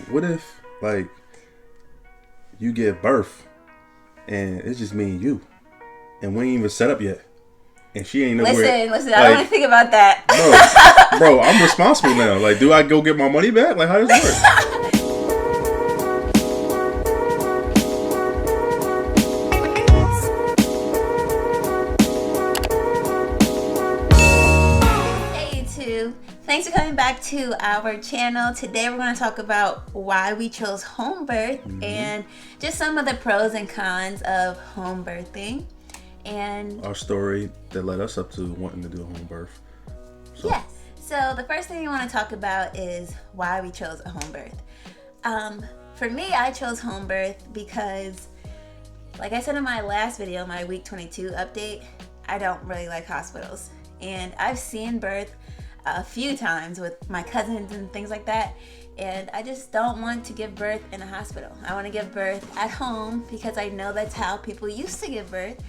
what if like you give birth and it's just me and you, and we ain't even set up yet, and she ain't nowhere. Listen. I don't want to think about that. Bro, I'm responsible now. Like, do I go get my money back? Like, how does it work? Thanks for coming back to our channel. Today we're going to talk about why we chose home birth and just some of the pros and cons of home birthing. And our story that led us up to wanting to do a home birth. Yes. So the first thing we want to talk about is why we chose a home birth. For me, I chose home birth because, like I said in my last video, my week 22 update, I don't really like hospitals. And I've seen birth a few times with my cousins and things like that, and I just don't want to give birth in a hospital. I want to give birth at home because I know that's how people used to give birth,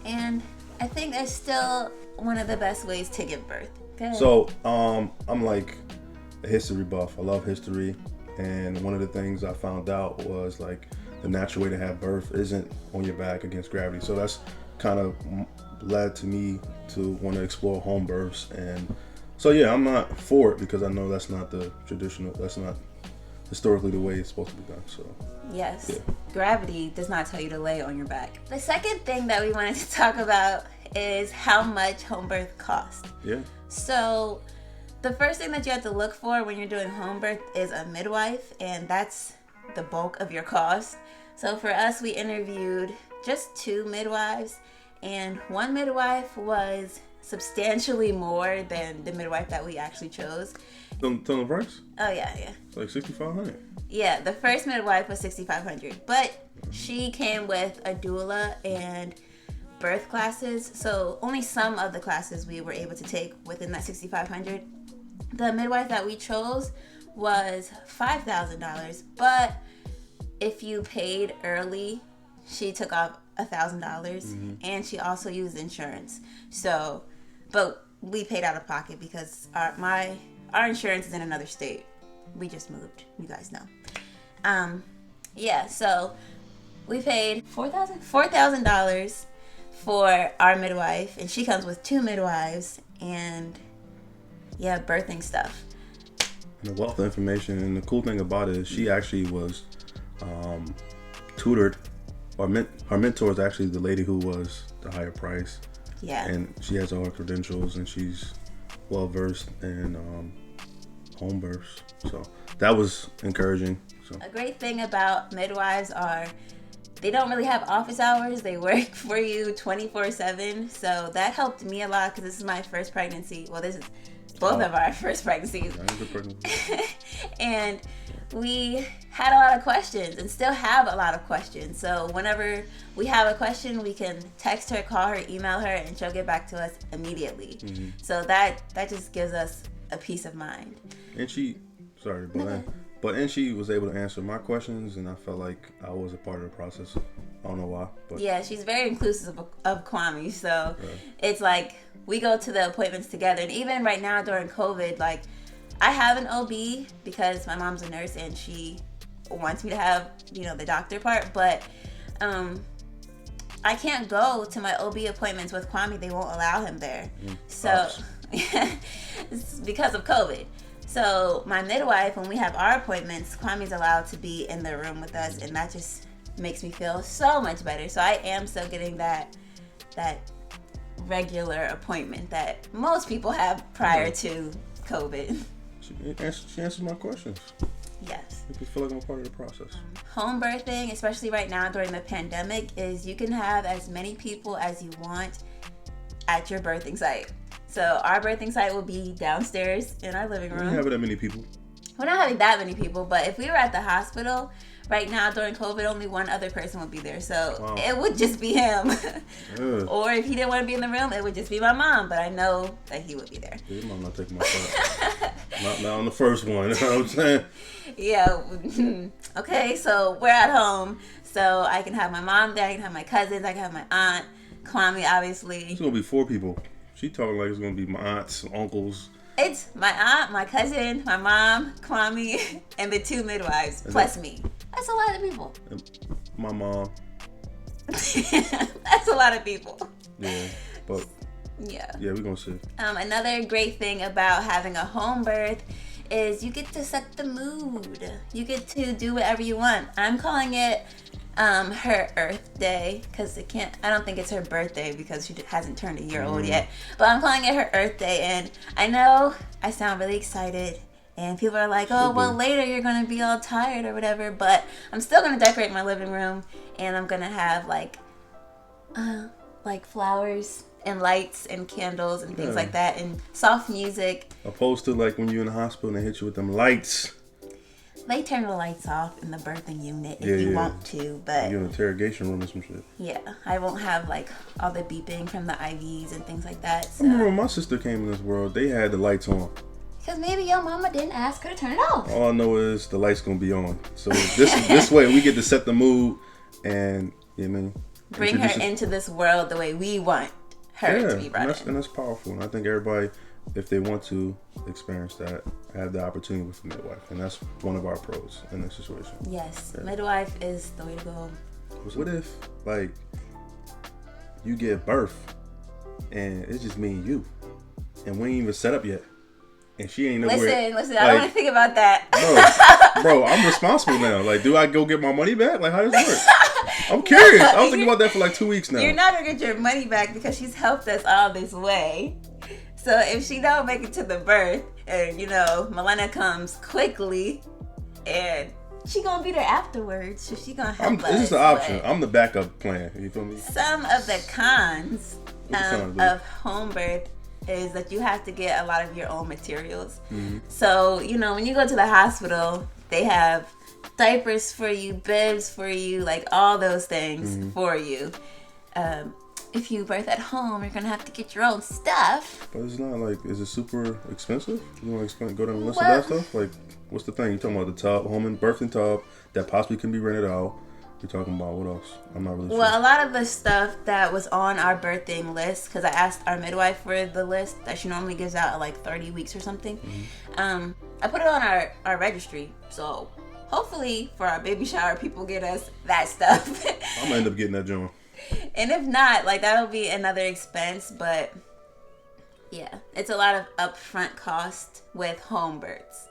and I think that's still one of the best ways to give birth. So I'm like a history buff. I love history, and one of the things I found out was like the natural way to have birth isn't on your back against gravity. So that's kind of led to me to want to explore home births. And so yeah, I'm not for it because I know that's not the traditional, that's not historically the way it's supposed to be done. So yes, yeah. Gravity does not tell you to lay on your back. The second thing that we wanted to talk about is how much home birth costs. Yeah. So the first thing that you have to look for when you're doing home birth is a midwife, and that's the bulk of your cost. So for us, we interviewed just 2 midwives, and one midwife was substantially more than the midwife that we actually chose. Tell the price? Oh yeah. It's like $6,500. Yeah, the first midwife was $6,500, but she came with a doula and birth classes, so only some of the classes we were able to take within that $6,500. The midwife that we chose was $5,000, but if you paid early, she took off $1,000, and she also used insurance. So, but we paid out of pocket because our insurance is in another state. We just moved, you guys know. Yeah, so we paid $4,000 for our midwife, and she comes with 2 midwives and yeah, birthing stuff. And the wealth of information, and the cool thing about it is she actually was tutored. Her mentor is actually the lady who was the higher price. Yeah. And she has all her credentials, and she's well versed in home births. So that was encouraging. So a great thing about midwives are they don't really have office hours. They work for you 24/7. So that helped me a lot because this is my first pregnancy. Well, this is both of our first pregnancies. And we had a lot of questions and still have a lot of questions. So whenever we have a question, we can text her, call her, email her, and she'll get back to us immediately. So that just gives us a peace of mind. And she was able to answer my questions, and I felt like I was a part of the process. I don't know why, but yeah, she's very inclusive of Kwame. So it's like we go to the appointments together, and even right now during COVID, like I have an OB because my mom's a nurse and she wants me to have, the doctor part, but I can't go to my OB appointments with Kwame. They won't allow him there. So it's because of COVID. So my midwife, when we have our appointments, Kwame's allowed to be in the room with us, and that just makes me feel so much better. So I am still getting that regular appointment that most people have prior to COVID. She answers my questions. Yes. Make me feel like I'm part of the process. Home birthing, especially right now during the pandemic, is you can have as many people as you want at your birthing site. So our birthing site will be downstairs in our living room. We don't have that many people. We're not having that many people, but if we were at the hospital right now during COVID, only one other person would be there. So it would just be him. Or if he didn't want to be in the room, it would just be my mom. But I know that he would be there. Your mom not taking my spot. not on the first one. You know what I'm saying? Yeah. Okay, so we're at home. So I can have my mom there. I can have my cousins. I can have my aunt. Kwame, obviously. It's going to be 4 people. She talking like it's going to be my aunts, uncles, It's my aunt, my cousin, my mom, Kwame, and the 2 midwives, plus me. That's a lot of people. My mom. That's a lot of people. Yeah, but yeah, we're gonna see. Another great thing about having a home birth is you get to set the mood. You get to do whatever you want. I'm calling it her Earth Day because I don't think it's her birthday because she hasn't turned a year old yet. But I'm calling it her Earth Day, and I know I sound really excited. And people are like, oh, well, later you're going to be all tired or whatever. But I'm still going to decorate my living room. And I'm going to have, like flowers and lights and candles and things like that. And soft music. Opposed to, like, when you're in the hospital and they hit you with them lights. They turn the lights off in the birthing unit if you want to. But you're in an interrogation room or some shit. Yeah. I won't have, like, all the beeping from the IVs and things like that. So. I remember when my sister came in this world, they had the lights on. Because maybe your mama didn't ask her to turn it off. All I know is the light's gonna be on. So this way we get to set the mood and bring her into this world the way we want her to be brought in. And that's powerful. And I think everybody, if they want to experience that, have the opportunity with the midwife. And that's one of our pros in this situation. Yes, midwife is the way to go. What if, like, you give birth and it's just me and you, and we ain't even set up yet? And she ain't nowhere. Listen, like, I don't want to think about that. Bro, I'm responsible now. Like, do I go get my money back? Like, how does it work? I'm curious. I was thinking about that for like 2 weeks now. You're not going to get your money back because she's helped us all this way. So if she don't make it to the birth and, Milena comes quickly and she going to be there afterwards. So she going to help us. This is the option. I'm the backup plan. You feel me? Some of the cons of home birth is that you have to get a lot of your own materials. Mm-hmm. So, when you go to the hospital, they have diapers for you, bibs for you, like all those things for you. If you birth at home, you're going to have to get your own stuff. But it's not like, is it super expensive? You want to go down and list of that stuff? Like, what's the thing? You're talking about the tub, home and birthing tub that possibly can be rented out. You're talking about what else? I'm not really sure. Well, a lot of the stuff that was on our birthing list, because I asked our midwife for the list that she normally gives out at like 30 weeks or something. Mm-hmm. I put it on our registry. So hopefully for our baby shower, people get us that stuff. I'm going to end up getting that joint. And if not, like, that'll be another expense. But yeah, it's a lot of upfront cost with home births.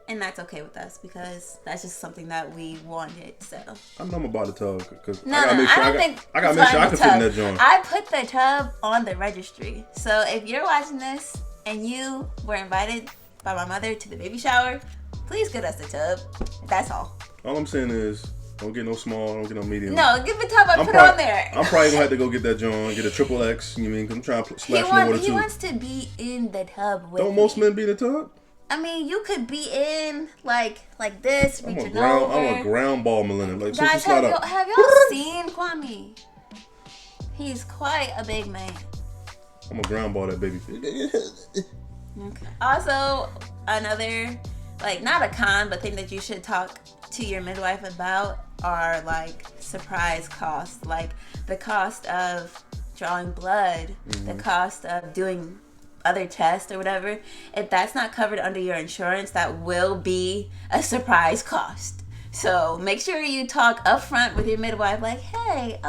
And that's okay with us because that's just something that we wanted. So I'm about the tub because I gotta make sure I can fit in that joint. I put the tub on the registry. So if you're watching this and you were invited by my mother to the baby shower, please get us the tub. That's all. All I'm saying is, don't get no small, don't get no medium. No, get the tub I put on there. I'm probably gonna have to go get that joint, get a triple X. You mean? I'm trying to splash in the water too. He wants to be in the tub with Don't most men be in the tub? I mean, you could be in like this, reaching over. I'm a ground ball millennium. Like, guys, have y'all seen Kwame? He's quite a big man. I'm a ground ball that baby. Okay. Also, another, like, not a con, but thing that you should talk to your midwife about are like surprise costs, like the cost of drawing blood, the cost of doing other tests or whatever. If that's not covered under your insurance, that will be a surprise cost. So make sure you talk upfront with your midwife, like, hey,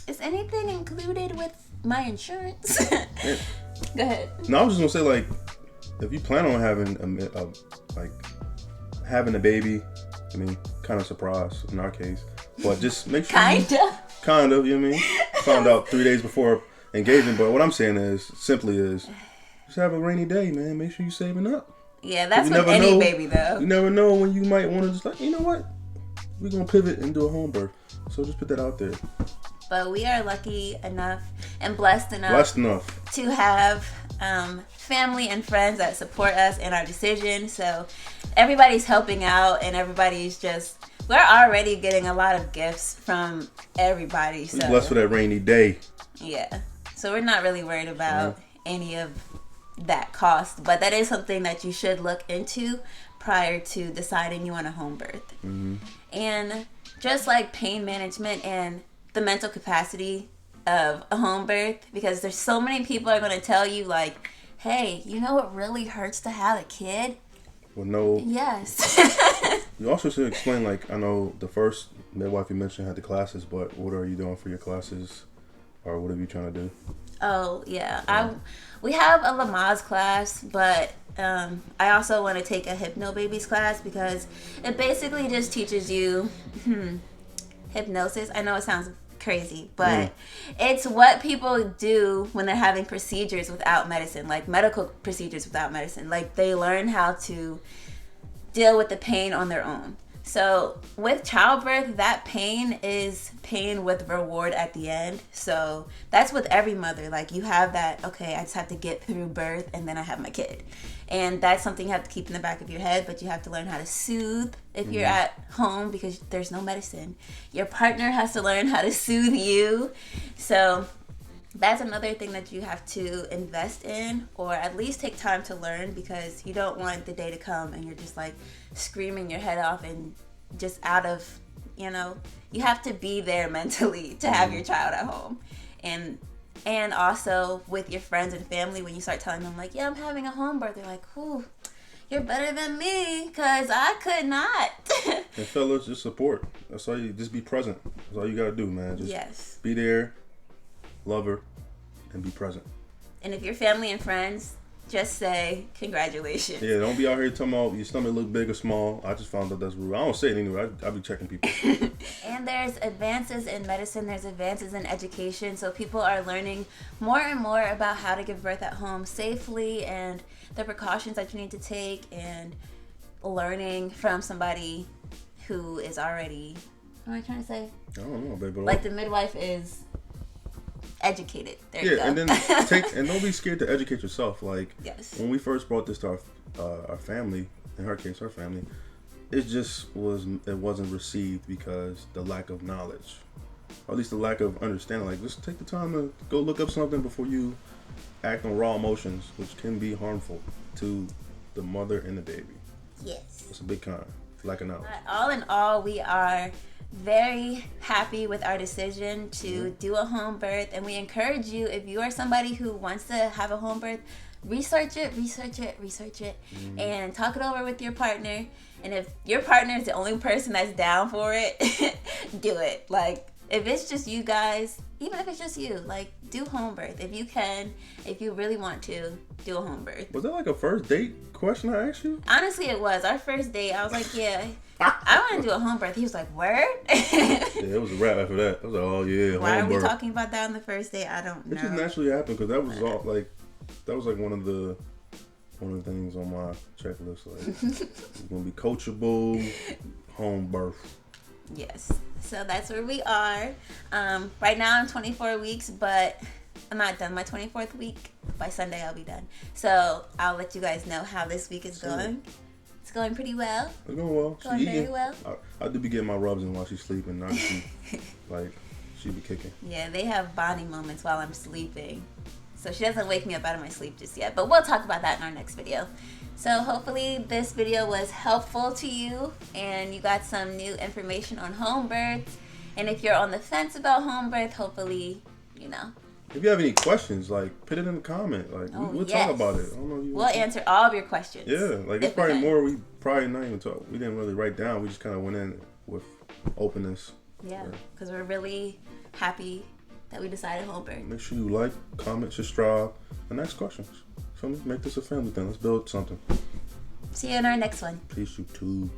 is anything included with my insurance? Go ahead. No, I was just gonna say, like, if you plan on having having a baby, I mean, kind of surprise in our case, but just make sure kind of, you know what I mean? Found out 3 days before engagement, but what I'm saying is just have a rainy day, man. Make sure you're saving up. Yeah, that's with any baby, though. You never know when you might want to just, like, you know what? We're going to pivot and do a home birth. So just put that out there. But we are lucky enough and blessed enough to have family and friends that support us in our decision. So everybody's helping out and everybody's just, we're already getting a lot of gifts from everybody. So we're blessed for that rainy day. Yeah. So we're not really worried about any of that cost. But that is something that you should look into prior to deciding you want a home birth. Mm-hmm. And just like pain management and the mental capacity of a home birth, because there's so many people are going to tell you, like, hey, you know what really hurts to have a kid? Well, no. Yes. You also should explain, like, I know the first midwife you mentioned had the classes, but what are you doing for your classes? Or what are you trying to do? Oh, yeah. We have a Lamaze class, but I also want to take a Hypno Babies class because it basically just teaches you hypnosis. I know it sounds crazy, but it's what people do when they're having procedures without medicine, like medical procedures without medicine. Like they learn how to deal with the pain on their own. So with childbirth, that pain is pain with reward at the end. So that's with every mother. Like you have that, okay, I just have to get through birth and then I have my kid. And that's something you have to keep in the back of your head, but you have to learn how to soothe if you're at home because there's no medicine. Your partner has to learn how to soothe you. So that's another thing that you have to invest in or at least take time to learn because you don't want the day to come and you're just like screaming your head off and just out of, you have to be there mentally to have your child at home. And also with your friends and family, when you start telling them like, yeah, I'm having a home birth, they're like, ooh, you're better than me because I could not. And fellas, just support. That's all you, just be present. That's all you got to do, man. Just be there, love her, and be present. And if you're family and friends, just say congratulations. Yeah, don't be out here talking about your stomach look big or small. I just found out that's rude. I don't say it anyway. I be checking people. And there's advances in medicine. There's advances in education. So people are learning more and more about how to give birth at home safely and the precautions that you need to take and learning from somebody who is already, what am I trying to say? I don't know, baby. Like the midwife is educated. There you go. And then and don't be scared to educate yourself. Like when we first brought this to our family, in her case, her family, it wasn't received because the lack of knowledge, or at least the lack of understanding. Like just take the time to go look up something before you act on raw emotions, which can be harmful to the mother and the baby. Yes. It's a big con. Lack of knowledge. All in all, we are very happy with our decision to do a home birth, and we encourage you, if you are somebody who wants to have a home birth, research it, and talk it over with your partner. And if your partner is the only person that's down for it, do it. Like if it's just you guys, even if it's just you, like do home birth if you can. If you really want to, do a home birth. Was that like a first date question I asked you? Honestly, it was our first date. I was like, yeah, I want to do a home birth. He was like, word? Yeah, it was a wrap after that. I was like, oh yeah, why home are we birth. Talking about that on the first date? I don't know. It just naturally happened because that was all like, that was like one of the things on my checklist. Like, it's gonna be coachable, home birth. Yes. So that's where we are. Right now I'm 24 weeks, but I'm not done my 24th week. By Sunday I'll be done. So I'll let you guys know how this week is going. It's going pretty well. It's going well. Going very well. I do be getting my rubs in while she's sleeping. Not she, like, she be kicking. Yeah, they have bonding moments while I'm sleeping. So she doesn't wake me up out of my sleep just yet. But we'll talk about that in our next video. So hopefully this video was helpful to you and you got some new information on home births. And if you're on the fence about home birth, hopefully, If you have any questions, like, put it in the comment. Like, we'll talk about it. I don't know. We'll answer all of your questions. Yeah, like, it's probably more we probably not even talk. We didn't really write down. We just kind of went in with openness. Yeah, because we're really happy that we decided home birth. Make sure you like, comment, subscribe, and ask questions. Feel me? Make this a family thing. Let's build something. See you in our next one. Peace, YouTube.